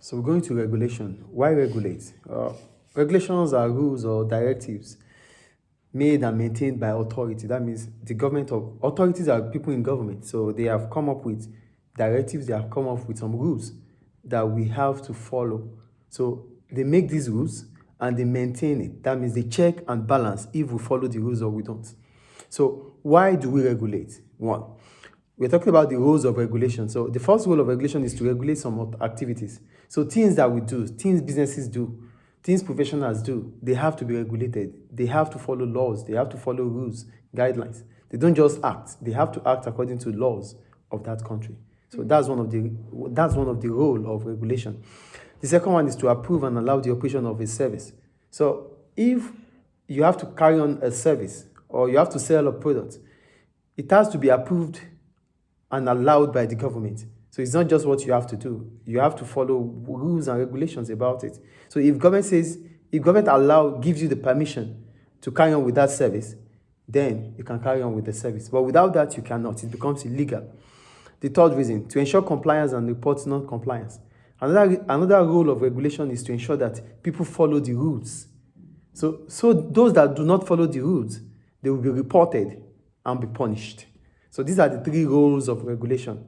So we're going to regulation. Why regulate? Regulations are rules or directives made and maintained by authority. That means the government of authorities are people in government. So they have come up with directives, they have come up with some rules that we have to follow. So they make these rules and they maintain it. That means they check and balance if we follow the rules or we don't. So why do we regulate? One, we're talking about the rules of regulation. So the first rule of regulation is to regulate some activities. So things that we do, things businesses do, things professionals do, they have to be regulated. They have to follow laws. They have to follow rules, guidelines. They don't just act. They have to act according to laws of that country. So that's one of the role of regulation. The second one is to approve and allow the operation of a service. So if you have to carry on a service or you have to sell a product, it has to be approved and allowed by the government. So it's not just what you have to do. You have to follow rules and regulations about it. So if government gives you the permission to carry on with that service, then you can carry on with the service. But without that, you cannot. It becomes illegal. The third reason, to ensure compliance and report non-compliance. Another role of regulation is to ensure that people follow the rules. So those that do not follow the rules, they will be reported and be punished. So these are the three roles of regulation: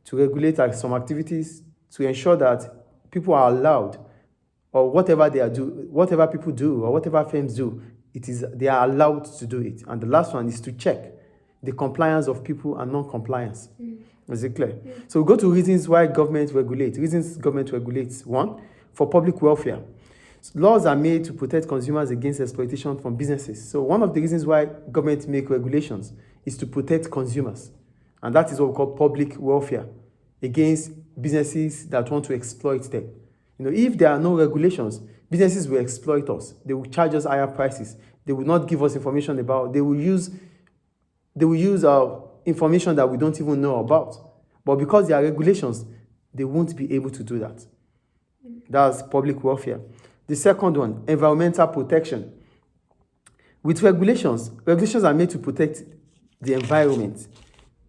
to regulate some activities, to ensure that people are allowed, or whatever people do, or whatever firms do, they are allowed to do it. And the last one is to check the compliance of people and non-compliance. Is it clear? So we go to reasons why government regulates. Reasons government regulates. One, for public welfare. Laws are made to protect consumers against exploitation from businesses. So one of the reasons why government make regulations is to protect consumers. And that is what we call public welfare, against businesses that want to exploit them. If there are no regulations, businesses will exploit us. They will charge us higher prices. They will not give us information about. They will use our information that we don't even know about. But because there are regulations, they won't be able to do that. That's public welfare. The second one, environmental protection. With regulations are made to protect the environment.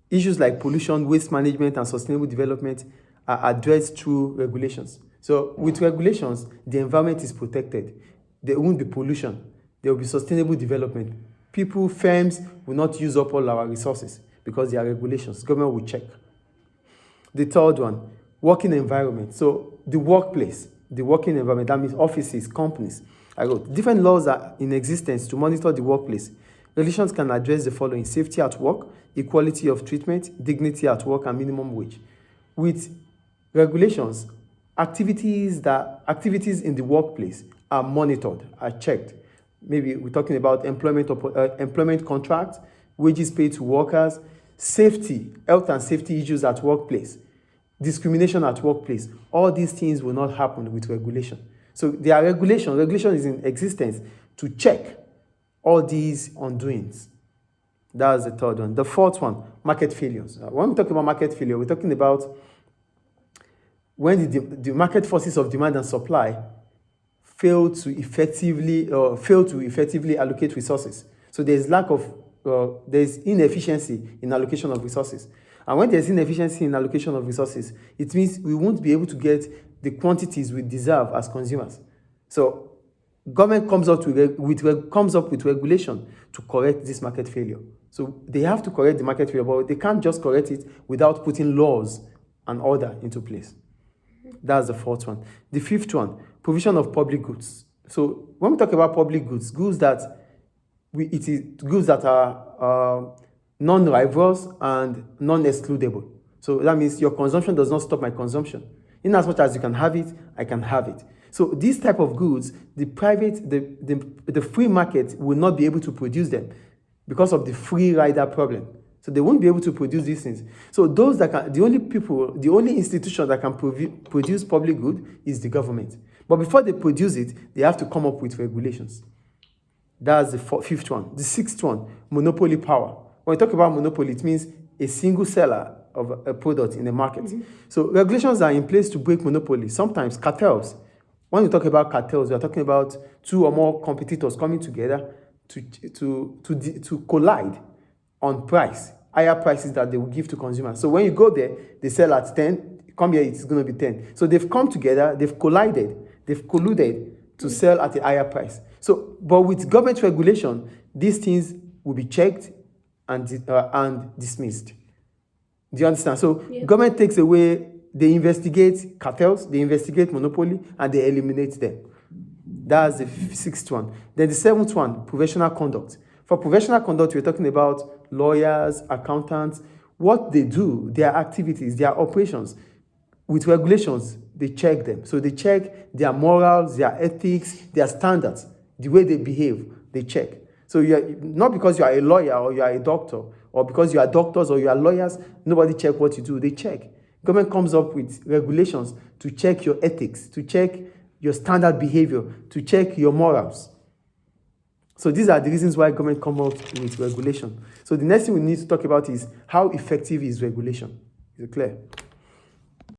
Issues like pollution, waste management, and sustainable development are addressed through regulations. So with regulations, the environment is protected. There won't be pollution. There will be sustainable development. People, firms will not use up all our resources because there are regulations. Government will check. The third one, working environment. So the workplace, the working environment, that means offices, companies. Different laws are in existence to monitor the workplace. Regulations can address the following: safety at work, equality of treatment, dignity at work, and minimum wage. With regulations, activities in the workplace are monitored, are checked. Maybe we're talking about employment contracts, wages paid to workers, safety, health and safety issues at workplace, discrimination at workplace. All these things will not happen with regulation. So there are regulations. Regulation is in existence to check all these undoings. That's the third one. The fourth one, market failures. When we talk about market failure, we're talking about when the market forces of demand and supply fail to effectively allocate resources. So there's inefficiency in allocation of resources. And when there's inefficiency in allocation of resources, it means we won't be able to get the quantities we deserve as consumers. So government comes up with regulation to correct this market failure. So they have to correct the market failure, but they can't just correct it without putting laws and order into place. That's the fourth one. The fifth one, provision of public goods. So when we talk about public goods, goods that are non-rivalrous and non-excludable. So that means your consumption does not stop my consumption. In as much as you can have it, I can have it. So these type of goods, the free market will not be able to produce them because of the free rider problem. So they won't be able to produce these things. So the only institution that can produce public good is the government. But before they produce it, they have to come up with regulations. That's the fifth one. The sixth one, monopoly power. When we talk about monopoly, it means a single seller of a product in the market. So regulations are in place to break monopoly. Sometimes cartels. When we talk about cartels, we are talking about two or more competitors coming together to collide on price, higher prices that they will give to consumers. So when you go there, they sell at 10, come here, it's going to be 10. So they've come together, they've colluded to sell at a higher price. So, but with government regulation, these things will be checked and dismissed. Do you understand? So government takes away, they investigate cartels, they investigate monopoly, and they eliminate them. That's the sixth one. Then the seventh one, professional conduct. For professional conduct, we're talking about lawyers, accountants, what they do, their activities, their operations. With regulations, they check them. So they check their morals, their ethics, their standards, the way they behave, they check. So not because you are a lawyer or you are a doctor, or because you are doctors or you are lawyers, nobody check what you do, they check. Government comes up with regulations to check your ethics, to check your standard behavior, to check your morals. So these are the reasons why government comes up with regulation. So the next thing we need to talk about is how effective is regulation. Is it clear?